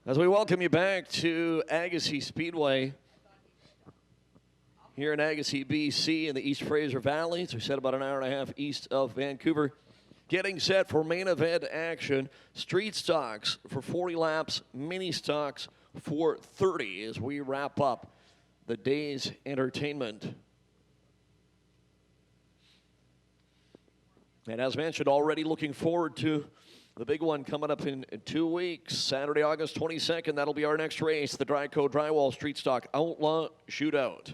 As we welcome you back to Agassiz Speedway here in Agassiz, BC in the East Fraser Valley. As we said, about an hour and a half east of Vancouver. Getting set for main event action. Street stocks for 40 laps, mini stocks for 30 as we wrap up the day's entertainment. And as mentioned, already looking forward to the big one coming up in 2 weeks. Saturday, August 22nd, that'll be our next race, the Dryco Drywall Street Stock Outlaw Shootout.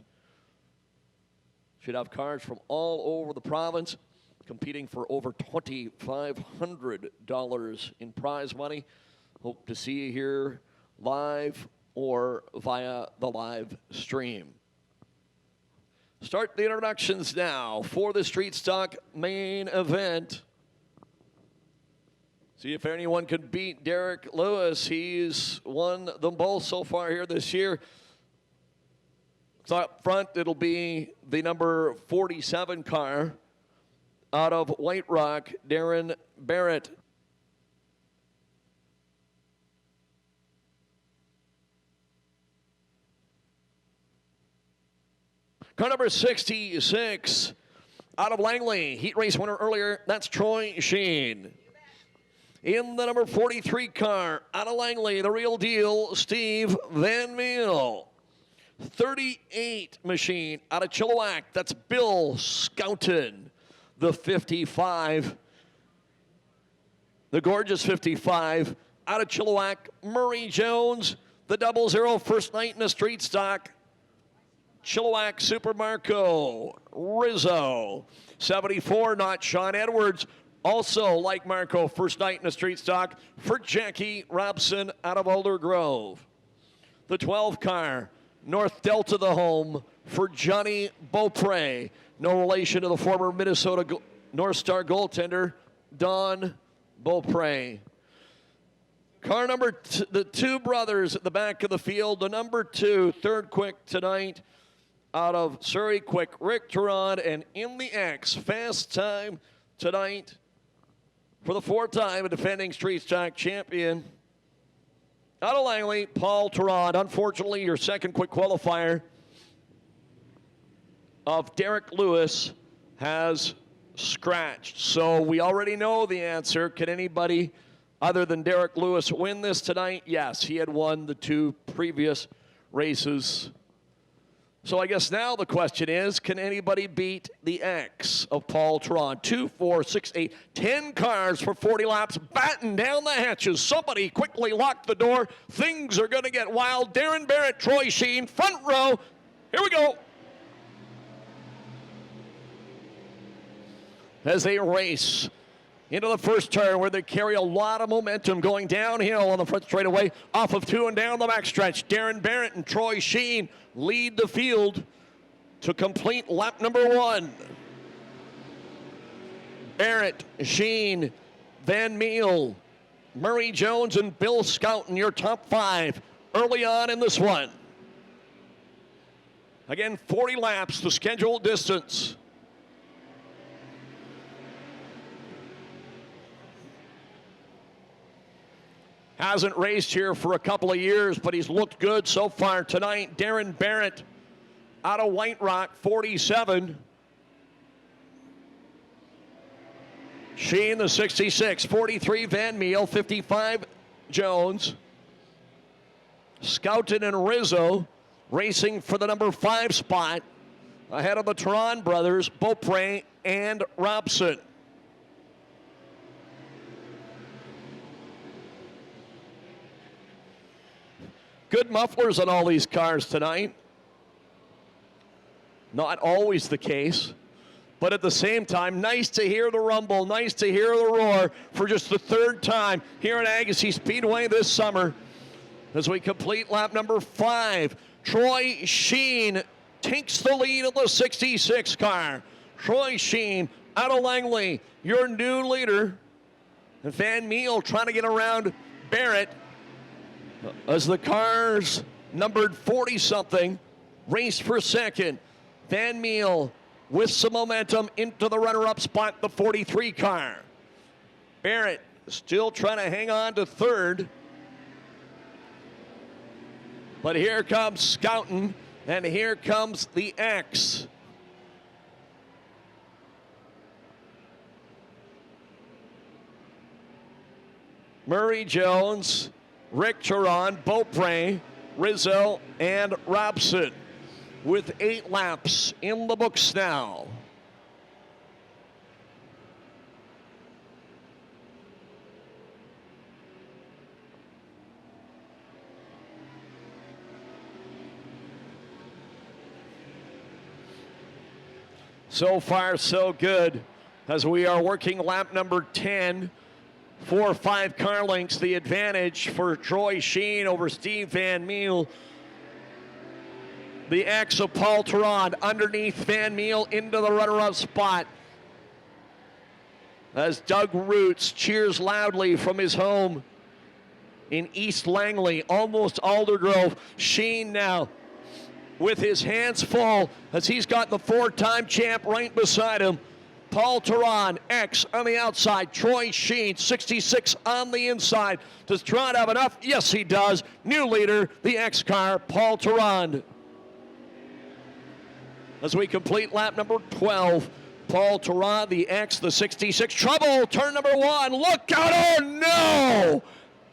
Should have cars from all over the province competing for over $2,500 in prize money. Hope to see you here live or via the live stream. Start the introductions now for the Street Stock main event. See if anyone can beat Derek Lewis. He's won them both so far here this year. So up front, it'll be the number 47 car out of White Rock, Darren Barrett. Car number 66 out of Langley, heat race winner earlier, that's Troy Sheen. In the number 43 car out of Langley, the real deal, Steve Van Meel. 38 machine out of Chilliwack, that's Bill Scouten. The 55, the gorgeous 55 out of Chilliwack, Murray Jones. The 00 first night in the street stock, Chilliwack Super Marco Rizzo. 74, not Sean Edwards. Also, like Marco, first night in the street stock for Jackie Robson out of Alder Grove. The 12 car, North Delta the home for Johnny Beaupre. No relation to the former Minnesota North Star goaltender, Don Beaupre. Car number the two brothers at the back of the field. The number 2, third quick tonight out of Surrey Quick, Rick Turand, and in the X, fast time tonight for the 4th time, a defending street stock champion. Out of Langley, Paul Turand. Unfortunately, your second quick qualifier of Derek Lewis has scratched. So we already know the answer. Can anybody other than Derek Lewis win this tonight? Yes, he had won the 2 previous races. So I guess now the question is, can anybody beat the X of Paul Turand? 2, 4, 6, 8, 10 cars for 40 laps. Batten down the hatches. Somebody quickly lock the door. Things are going to get wild. Darren Barrett, Troy Sheen, front row. Here we go. As they race into the first turn where they carry a lot of momentum going downhill on the front straightaway, off of 2 and down the backstretch. Darren Barrett and Troy Sheen lead the field to complete lap number 1. Barrett, Sheen, Van Meel, Murray Jones, and Bill Scouten, your top 5 early on in this one. Again, 40 laps, the scheduled distance. Hasn't raced here for a couple of years, but he's looked good so far tonight. Darren Barrett out of White Rock, 47. Sheen, the 66. 43, Van Meel. 55, Jones. Scouten and Rizzo racing for the number 5 spot ahead of the Turand brothers, Beaupre and Robson. Good mufflers on all these cars tonight. Not always the case, but at the same time, nice to hear the rumble, nice to hear the roar for just the 3rd time here at Agassiz Speedway this summer. As we complete lap number 5, Troy Sheen takes the lead of the 66 car. Troy Sheen out of Langley, your new leader. And Van Meel trying to get around Barrett as the cars numbered 40-something race for second. Van Meel with some momentum into the runner-up spot, the 43 car. Barrett still trying to hang on to third. But here comes Scouten, and here comes the X. Murray Jones, Rick Turon, Beaupre, Rizzo, and Robson with 8 laps in the books now. So far, so good as we are working lap number 10. 4 or 5 car lengths, the advantage for Troy Sheen over Steve Van Meel. The X of Paul Turon underneath Van Meel into the runner-up spot. As Doug Roots cheers loudly from his home in East Langley, almost Aldergrove. Sheen now with his hands full as he's got the 4-time champ right beside him. Paul Turon, X on the outside. Troy Sheen, 66 on the inside. Does Turon have enough? Yes, he does. New leader, the X car, Paul Turon. As we complete lap number 12, Paul Turon, the X, the 66. Trouble, turn number 1. Look out, oh no!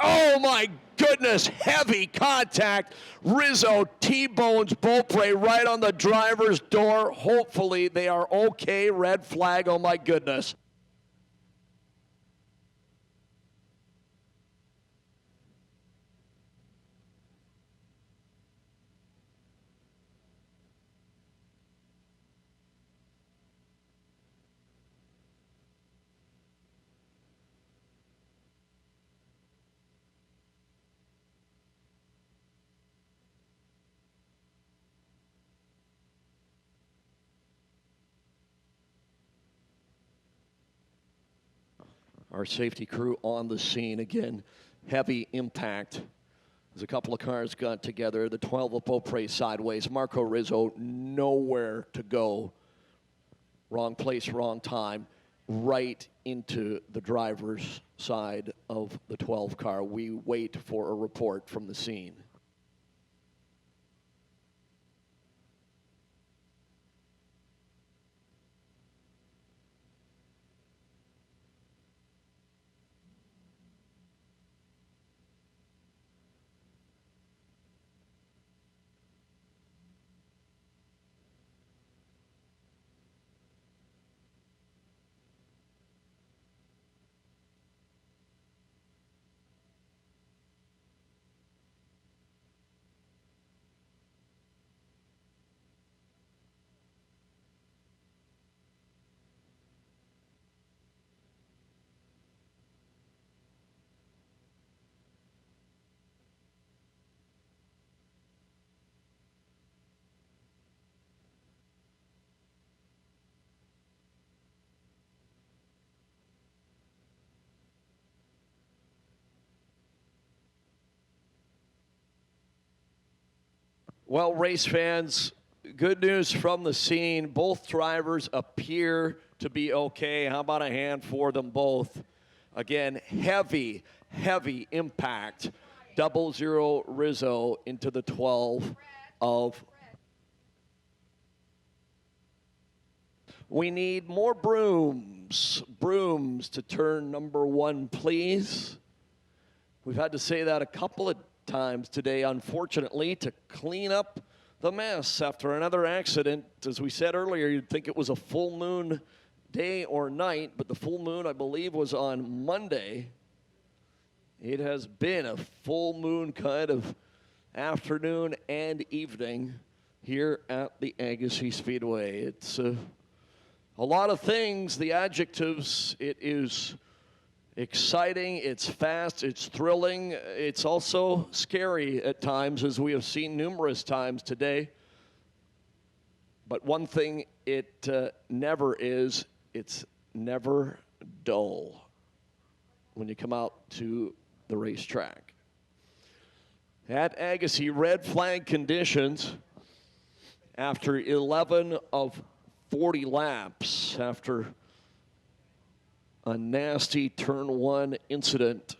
Oh my goodness, heavy contact. Rizzo T-bones Beaupre right on the driver's door. Hopefully they are okay. Red flag, oh my goodness. Our safety crew on the scene again. Heavy impact as a couple of cars got together. The 12 of Beaupre sideways. Marco Rizzo nowhere to go. Wrong place, wrong time. Right into the driver's side of the 12 car. We wait for a report from the scene. Well, race fans, good news from the scene. Both drivers appear to be okay. How about a hand for them both? Again, heavy, heavy impact. 00 Rizzo into the 12 of. We need more brooms. Brooms to turn number 1, please. We've had to say that a couple of times today, unfortunately, to clean up the mess after another accident. As we said earlier, you'd think it was a full moon day or night, but the full moon, I believe, was on Monday. It has been a full moon kind of afternoon and evening here at the Agassiz Speedway. It's a lot of things, the adjectives. It is exciting, it's fast, it's thrilling, it's also scary at times, as we have seen numerous times today. But one thing it never is, it's never dull when you come out to the racetrack. At Agassiz, red flag conditions after 11 of 40 laps, after a nasty turn 1 incident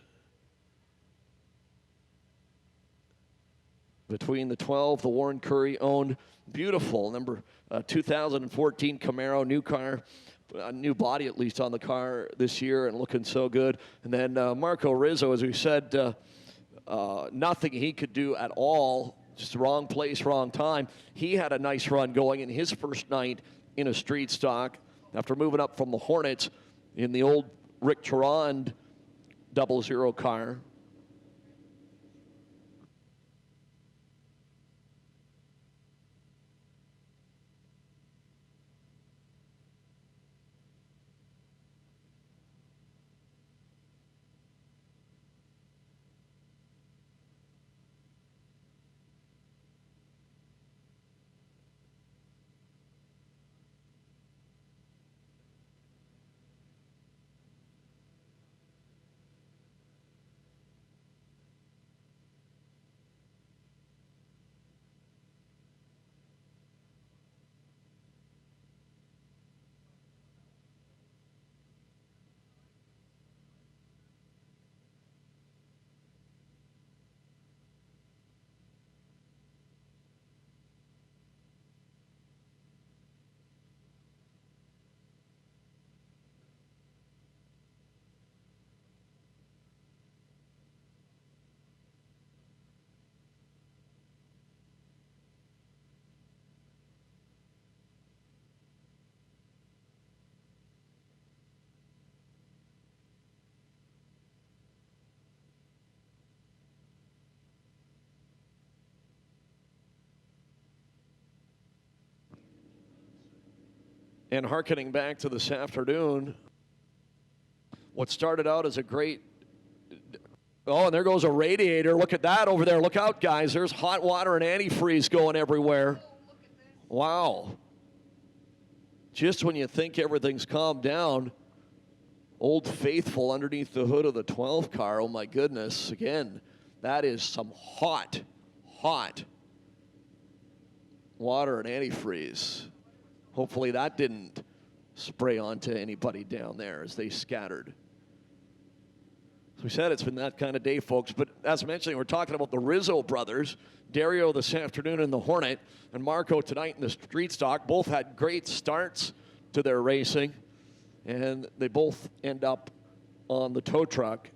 between the 12, the Warren Curry owned, beautiful number 2014 Camaro, new car, a new body at least on the car this year and looking so good. And then Marco Rizzo, as we said, nothing he could do at all, just wrong place, wrong time. He had a nice run going in his first night in a street stock after moving up from the Hornets in the old Rick Tarand 00 car. And hearkening back to this afternoon, what started out as a great, oh, and there goes a radiator. Look at that over there. Look out, guys. There's hot water and antifreeze going everywhere. Wow. Just when you think everything's calmed down, Old Faithful underneath the hood of the 12 car. Oh, my goodness. Again, that is some hot water and antifreeze. Hopefully that didn't spray onto anybody down there as they scattered. As we said, it's been that kind of day, folks. But as mentioned, we're talking about the Rizzo brothers. Dario this afternoon in the Hornet and Marco tonight in the Street Stock. Both had great starts to their racing. And they both end up on the tow truck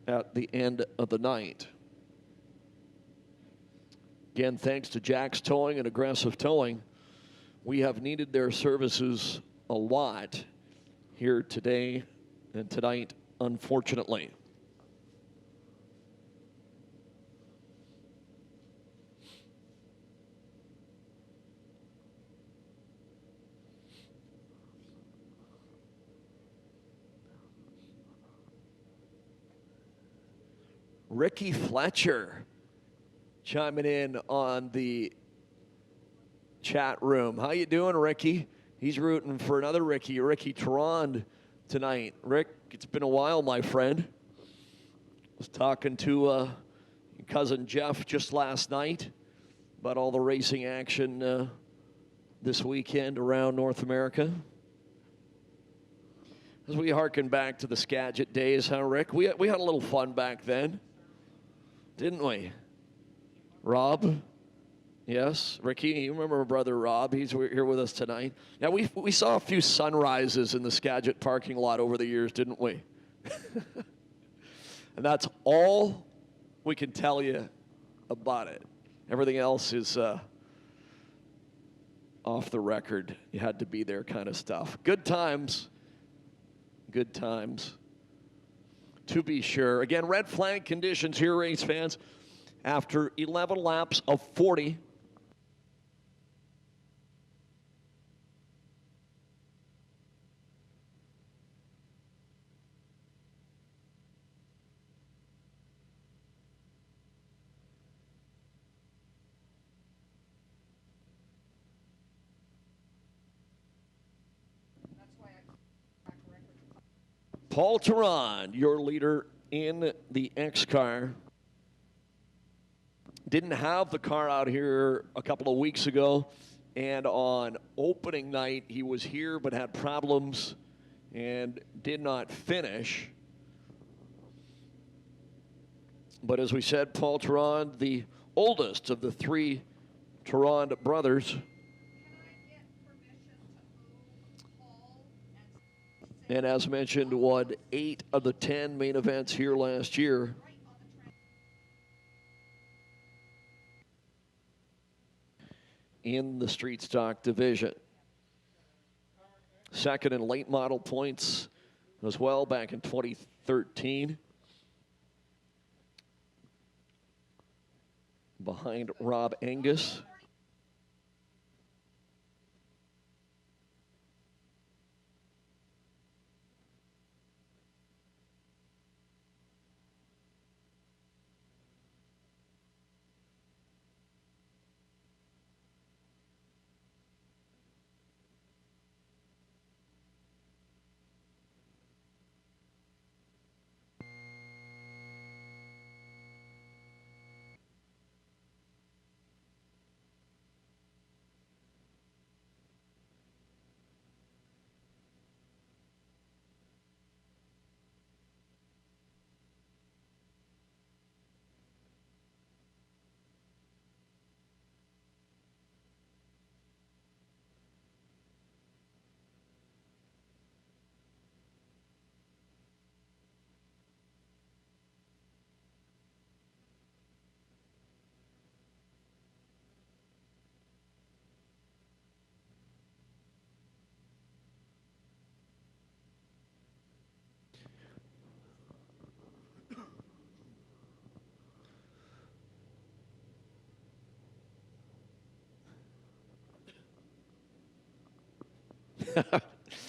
at the end of the night. Again, thanks to Jack's Towing and Aggressive Towing. We have needed their services a lot here today and tonight, unfortunately. Ricky Fletcher chiming in on the chat room. How you doing, Ricky? He's rooting for another Ricky Tarand tonight. Rick, it's been a while, my friend. Was talking to your cousin Jeff just last night about all the racing action this weekend around North America. As we harken back to the Skagit days, huh, Rick? We had a little fun back then, didn't we? Rob? Yes, Ricky, you remember my brother Rob? He's here with us tonight. Now, we saw a few sunrises in the Skagit parking lot over the years, didn't we? And that's all we can tell you about it. Everything else is off the record. You had to be there kind of stuff. Good times. Good times. To be sure. Again, red flag conditions here, race fans. After 11 laps of 40, Paul Tarand, your leader in the X car. Didn't have the car out here a couple of weeks ago, and on opening night he was here but had problems and did not finish. But as we said, Paul Tarand, the oldest of the three Tarrant brothers. And as mentioned, won 8 of the 10 main events here last year. In the street stock division. Second in late model points as well back in 2013. Behind Rob Angus.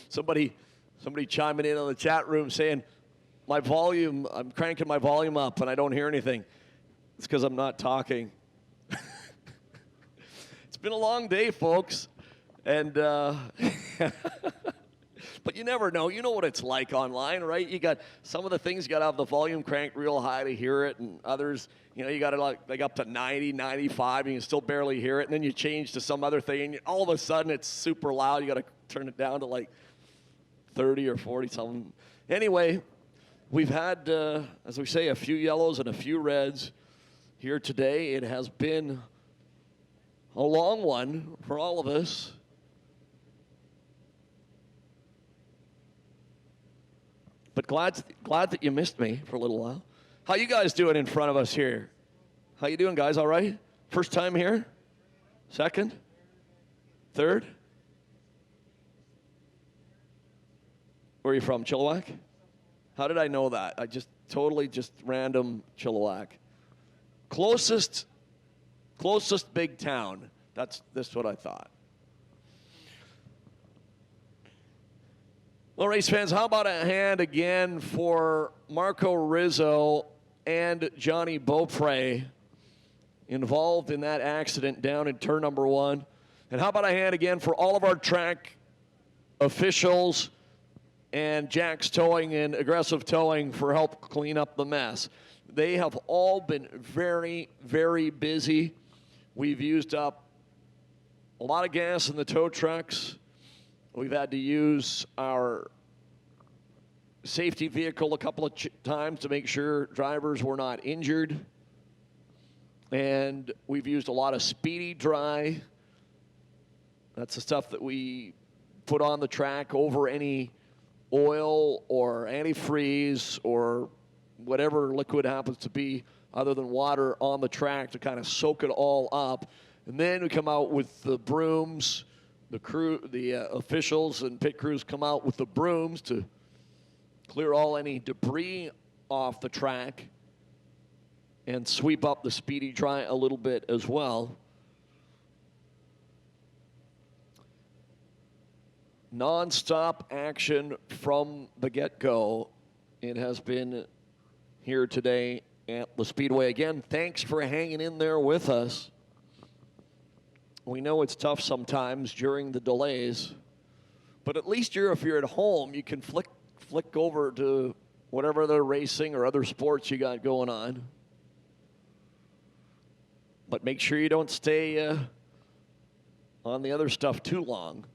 Somebody chiming in on the chat room saying, my volume, I'm cranking my volume up and I don't hear anything. It's because I'm not talking. It's been a long day, folks. And, but you never know. You know what it's like online, right? You got some of the things you got to have the volume cranked real high to hear it, and others, you got to like up to 90, 95, and you can still barely hear it. And then you change to some other thing, and all of a sudden it's super loud. You got to turn it down to like 30 or 40 something. Anyway, we've had, as we say, a few yellows and a few reds here today. It has been a long one for all of us. But glad that you missed me for a little while. How you guys doing in front of us here? How you doing, guys? All right? First time here? Second? Third? Where are you from, Chilliwack? How did I know that? I just totally random Chilliwack. Closest big town. That's what I thought. Well, race fans, how about a hand again for Marco Rizzo and Johnny Beaupre involved in that accident down in turn number 1. And how about a hand again for all of our track officials and Jack's Towing and Aggressive Towing for help clean up the mess. They have all been very, very busy. We've used up a lot of gas in the tow trucks. We've had to use our safety vehicle a couple of times to make sure drivers were not injured. And we've used a lot of Speedy Dry. That's the stuff that we put on the track over any oil or antifreeze or whatever liquid happens to be other than water on the track to kind of soak it all up. And then we come out with the brooms. The crew, the officials and pit crews come out with the brooms to clear all any debris off the track and sweep up the Speedy Dry a little bit as well. Non-stop action from the get-go. It has been here today at the Speedway. Again, thanks for hanging in there with us. We know it's tough sometimes during the delays, but at least if you're at home, you can flick over to whatever other racing or other sports you got going on. But make sure you don't stay on the other stuff too long.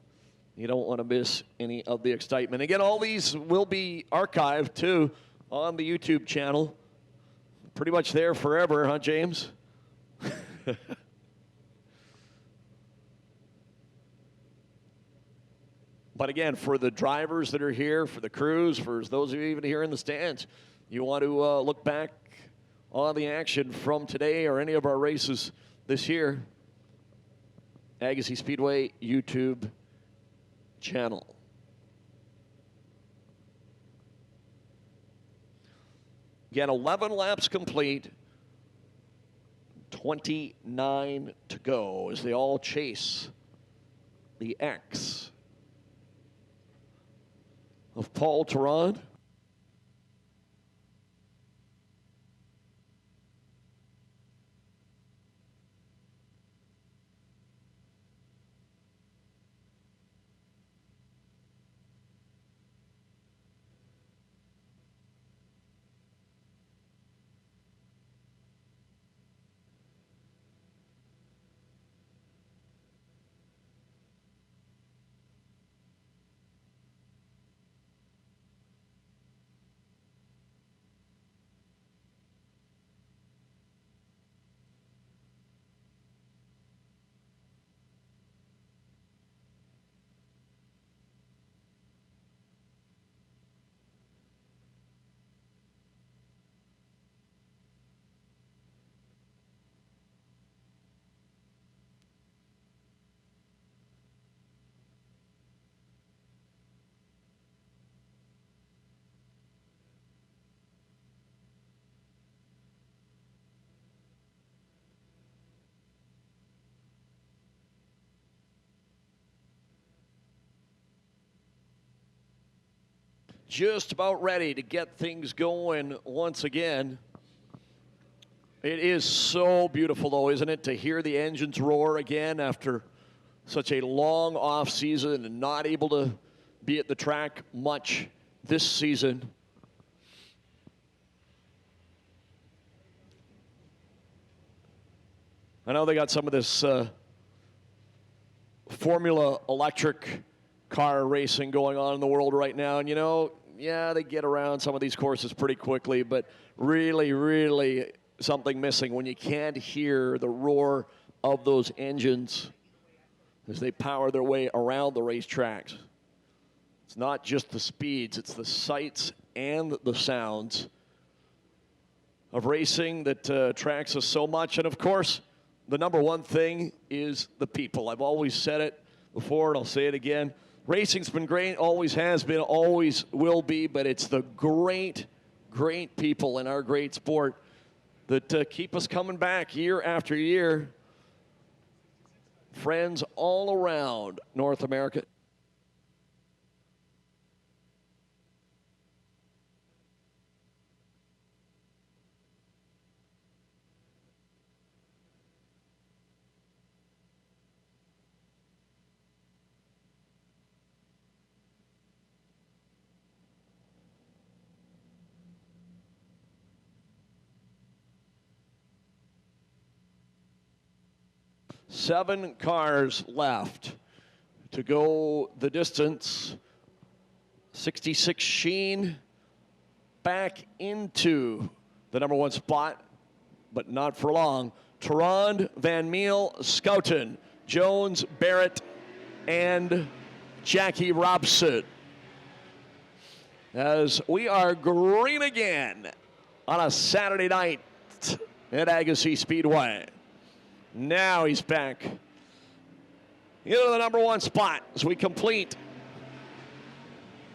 You don't want to miss any of the excitement. Again, all these will be archived too on the YouTube channel. Pretty much there forever, huh, James? But again, for the drivers that are here, for the crews, for those of you even here in the stands, you want to look back on the action from today or any of our races this year, Agassiz Speedway YouTube channel. Again, 11 laps complete, 29 to go as they all chase the X of Paul Terán. Just about ready to get things going once again. It is so beautiful, though, isn't it, to hear the engines roar again after such a long off season and not able to be at the track much this season. I know they got some of this Formula electric car racing going on in the world right now, and you know, yeah, they get around some of these courses pretty quickly, but really, really something missing when you can't hear the roar of those engines as they power their way around the racetracks. It's not just the speeds, it's the sights and the sounds of racing that attracts us so much. And of course, the number one thing is the people. I've always said it before, and I'll say it again. Racing's been great, always has been, always will be, but it's the great, great people in our great sport that keep us coming back year after year. Friends all around North America. Seven cars left to go the distance. 66 Sheen back into the number one spot, but not for long. Terán, Van Meel, Schouten, Jones, Barrett, and Jackie Robson. As we are green again on a Saturday night at Agassiz Speedway. Now he's back into the number one spot as we complete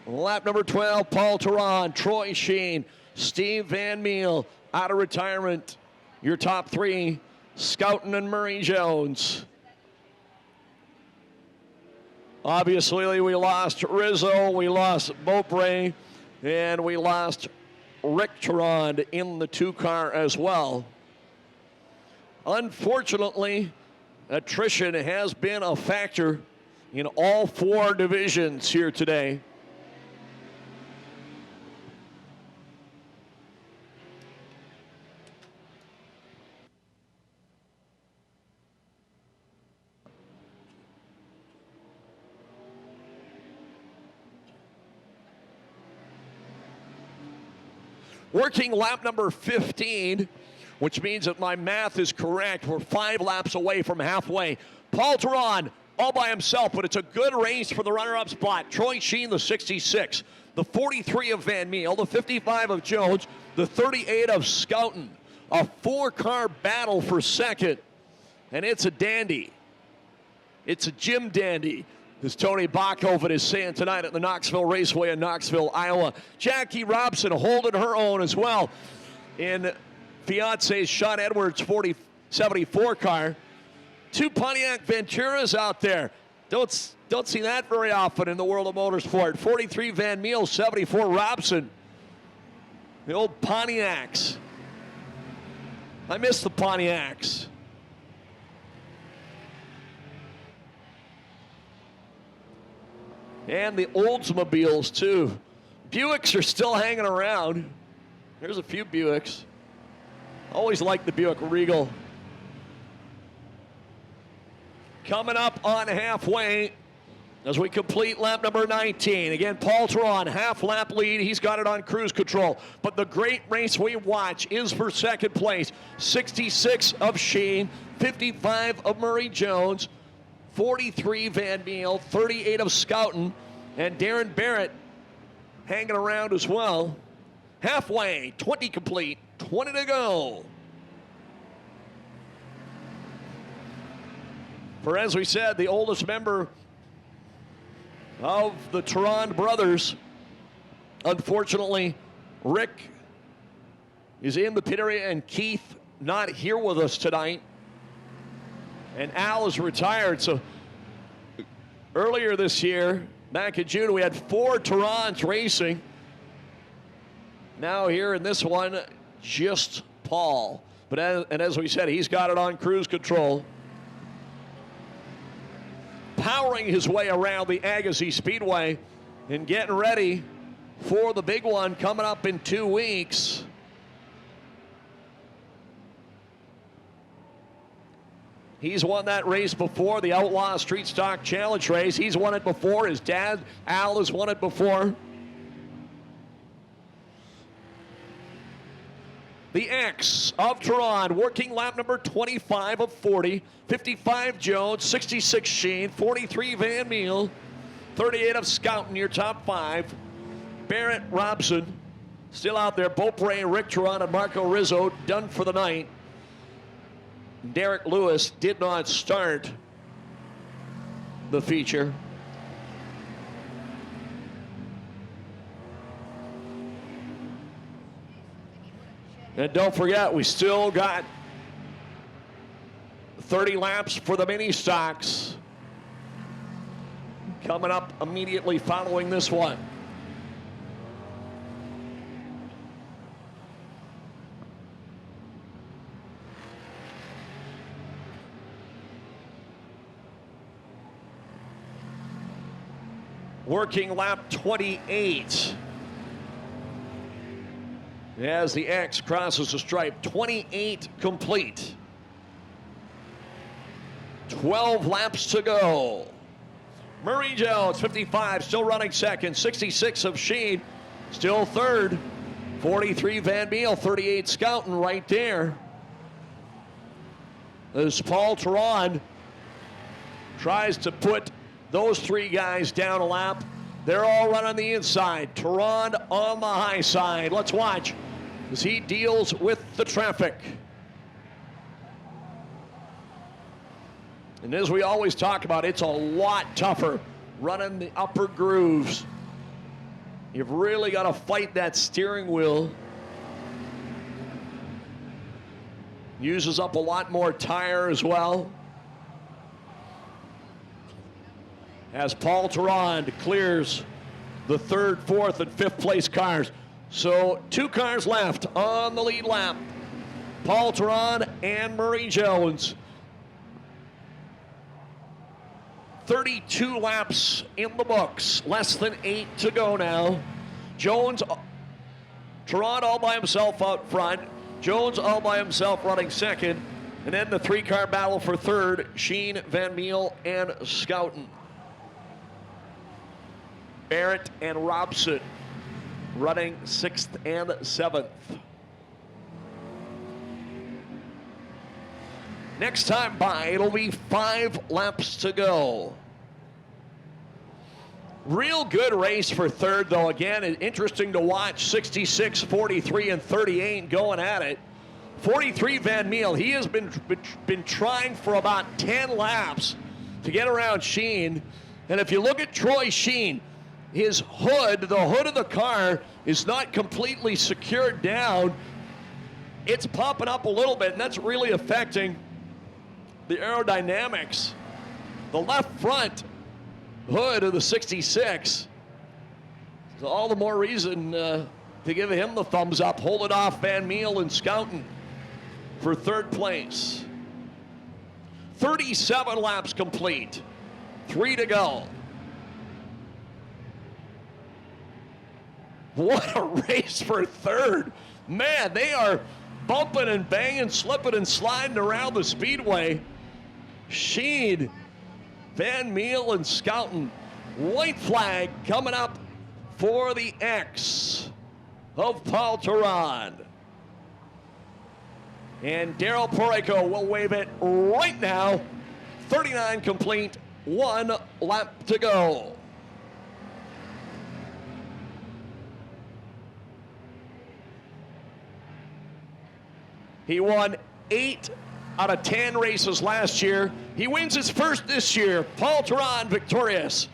lap number 12. Paul Terán, Troy Sheen, Steve Van Meel out of retirement. Your top three, Schouten and Murray Jones. Obviously, we lost Rizzo, we lost Beaupre, and we lost Rick Terán in the two-car as well. Unfortunately, attrition has been a factor in all four divisions here today. Working lap number 15. which means that my math is correct. We're 5 laps away from halfway. Paul Teron all by himself, but it's a good race for the runner-up spot. Troy Sheen, the 66, the 43 of Van Meel, the 55 of Jones, the 38 of Scouten. A 4-car battle for second, and it's a dandy. It's a Jim dandy, as Tony Bachhoven is saying tonight at the Knoxville Raceway in Knoxville, Iowa. Jackie Robson holding her own as well in fiance's Sean Edwards 74 car. 2 Pontiac Venturas out there. Don't see that very often in the world of motorsport. 43 Van Meel, 74 Robson. The old Pontiacs. I miss the Pontiacs. And the Oldsmobiles, too. Buicks are still hanging around. There's a few Buicks. Always liked the Buick Regal. Coming up on halfway as we complete lap number 19. Again, Paul Teron, half lap lead. He's got it on cruise control. But the great race we watch is for second place. 66 of Sheen, 55 of Murray Jones, 43 Van Meel, 38 of Scouten, and Darren Barrett hanging around as well. Halfway, 20 complete, 20 to go. For, as we said, the oldest member of the Teron brothers, unfortunately, Rick is in the pit area and Keith not here with us tonight. And Al is retired. So earlier this year, back in June, we had 4 Terons racing. Now here in this one, just Paul. But as we said, he's got it on cruise control. Powering his way around the Agassiz Speedway and getting ready for the big one coming up in 2 weeks. He's won that race before, the Outlaw Street Stock Challenge race. He's won it before. His dad, Al, has won it before. The X of Teron, working lap number 25 of 40. 55 Jones, 66 Sheen, 43 Van Meel, 38 of Scouten, your top 5. Barrett, Robson, still out there. Beaupre, Rick Teron, and Marco Rizzo done for the night. Derek Lewis did not start the feature. And don't forget, we still got 30 laps for the mini stocks coming up immediately following this one. Working lap 28. As the X crosses the stripe, 28 complete. 12 laps to go. Murray Jones, 55, still running second. 66 of Sheen, still third. 43 Van Meel, 38 Scouten right there. As Paul Teron tries to put those 3 guys down a lap. They're all running the inside. Teron on the high side. Let's watch as he deals with the traffic. And as we always talk about, it's a lot tougher running the upper grooves. You've really got to fight that steering wheel. Uses up a lot more tire as well. As Paul Teron clears the 3rd, 4th, and 5th place cars. So 2 cars left on the lead lap. Paul Teron and Murray Jones. 32 laps in the books. Less than 8 to go now. Jones, Teron all by himself out front. Jones all by himself running second. And then the 3-car battle for third. Sheen, Van Meel, and Scouten. Barrett and Robson running 6th and 7th. Next time by, it'll be 5 laps to go. Real good race for third, though. Again, interesting to watch. 66, 43, and 38 going at it. 43 Van Meel, he has been trying for about 10 laps to get around Sheen. And if you look at Troy Sheen, his hood, the hood of the car, is not completely secured down. It's popping up a little bit, and that's really affecting the aerodynamics. The left front hood of the 66. So all the more reason to give him the thumbs up. Hold it off Van Meel and Schouten for third place. 37 laps complete. 3 to go. What a race for third. Man, they are bumping and banging, slipping and sliding around the speedway. Sheen, Van Meel, and Schouten. White flag coming up for the X of Paul Theron. And Daryl Porreco will wave it right now. 39 complete, 1 lap to go. He won 8 out of 10 races last year. He wins his first this year. Paul Theron victorious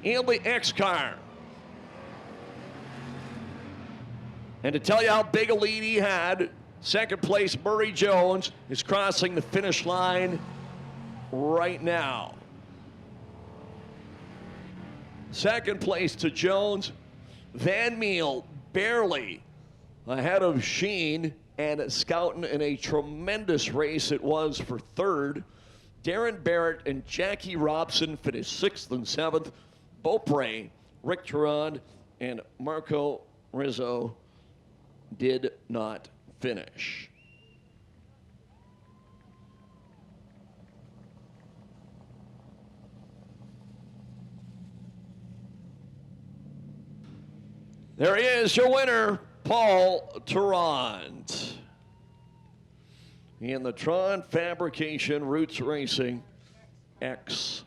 in the X car. And to tell you how big a lead he had, second place Murray Jones is crossing the finish line right now. Second place to Jones. Van Meel barely ahead of Sheen and Schouten in a tremendous race it was for third. Darren Barrett and Jackie Robson finished 6th and 7th. Beaupre, Rick Theron, and Marco Rizzo did not finish. There he is, your winner, Paul Theron. In the Tron Fabrication Roots Racing X.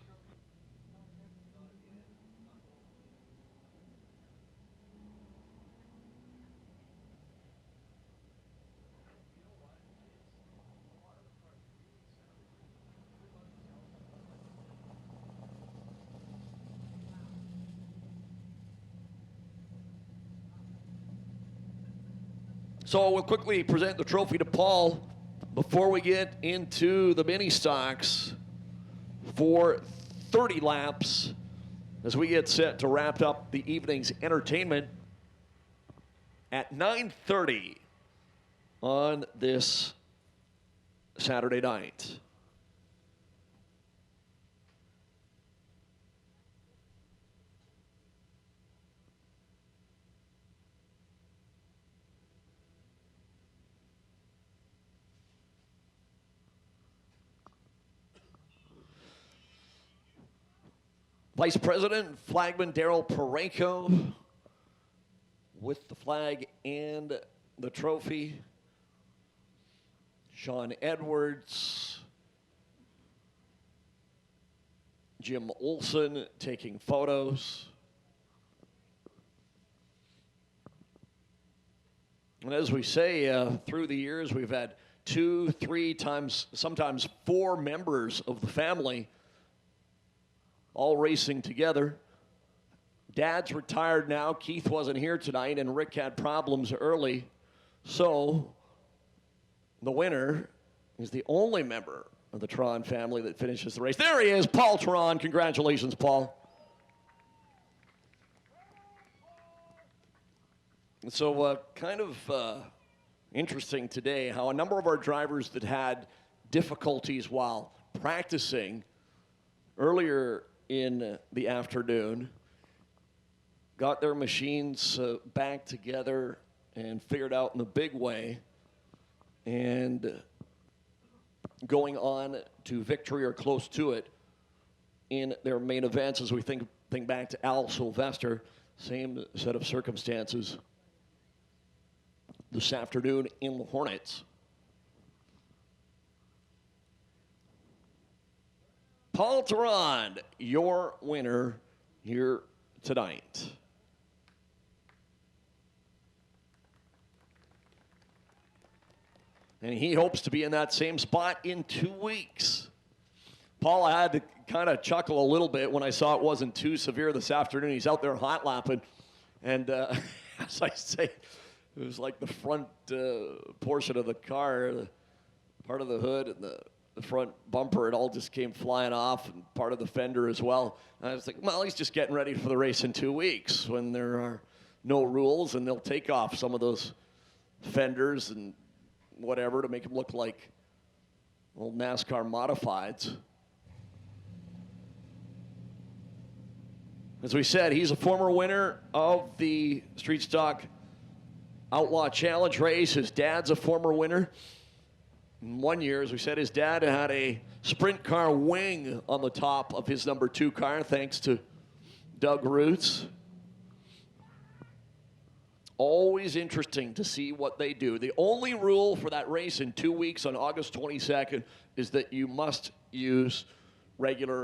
So we'll quickly present the trophy to Paul before we get into the mini stocks for 30 laps as we get set to wrap up the evening's entertainment at 9:30 on this Saturday night. Vice President, flagman Daryl Porreco with the flag and the trophy. Sean Edwards. Jim Olson taking photos. And as we say, through the years, we've had 2, 3 times, sometimes 4 members of the family all racing together. Dad's retired now. Keith wasn't here tonight, and Rick had problems early. So the winner is the only member of the Tron family that finishes the race. There he is, Paul Theron. Congratulations, Paul. So kind of interesting today how a number of our drivers that had difficulties while practicing earlier in the afternoon got their machines back together and figured out in a big way, and going on to victory or close to it in their main events. As we think back to Al Sylvester, same set of circumstances this afternoon in the Hornets. Paul Durand, your winner here tonight. And he hopes to be in that same spot in 2 weeks. Paul, I had to kind of chuckle a little bit when I saw it wasn't too severe this afternoon. He's out there hot lapping. And as I say, it was like the front portion of the car, part of the hood and the front bumper, it all just came flying off, and part of the fender as well. And I was like, well, he's just getting ready for the race in 2 weeks when there are no rules, and they'll take off some of those fenders and whatever to make them look like old NASCAR modifieds. As we said, he's a former winner of the Street Stock Outlaw Challenge race. His dad's a former winner. In 1 year, as we said, his dad had a sprint car wing on the top of his number 2 car, thanks to Doug Roots. Always interesting to see what they do. The only rule for that race in 2 weeks on August 22nd is that you must use regular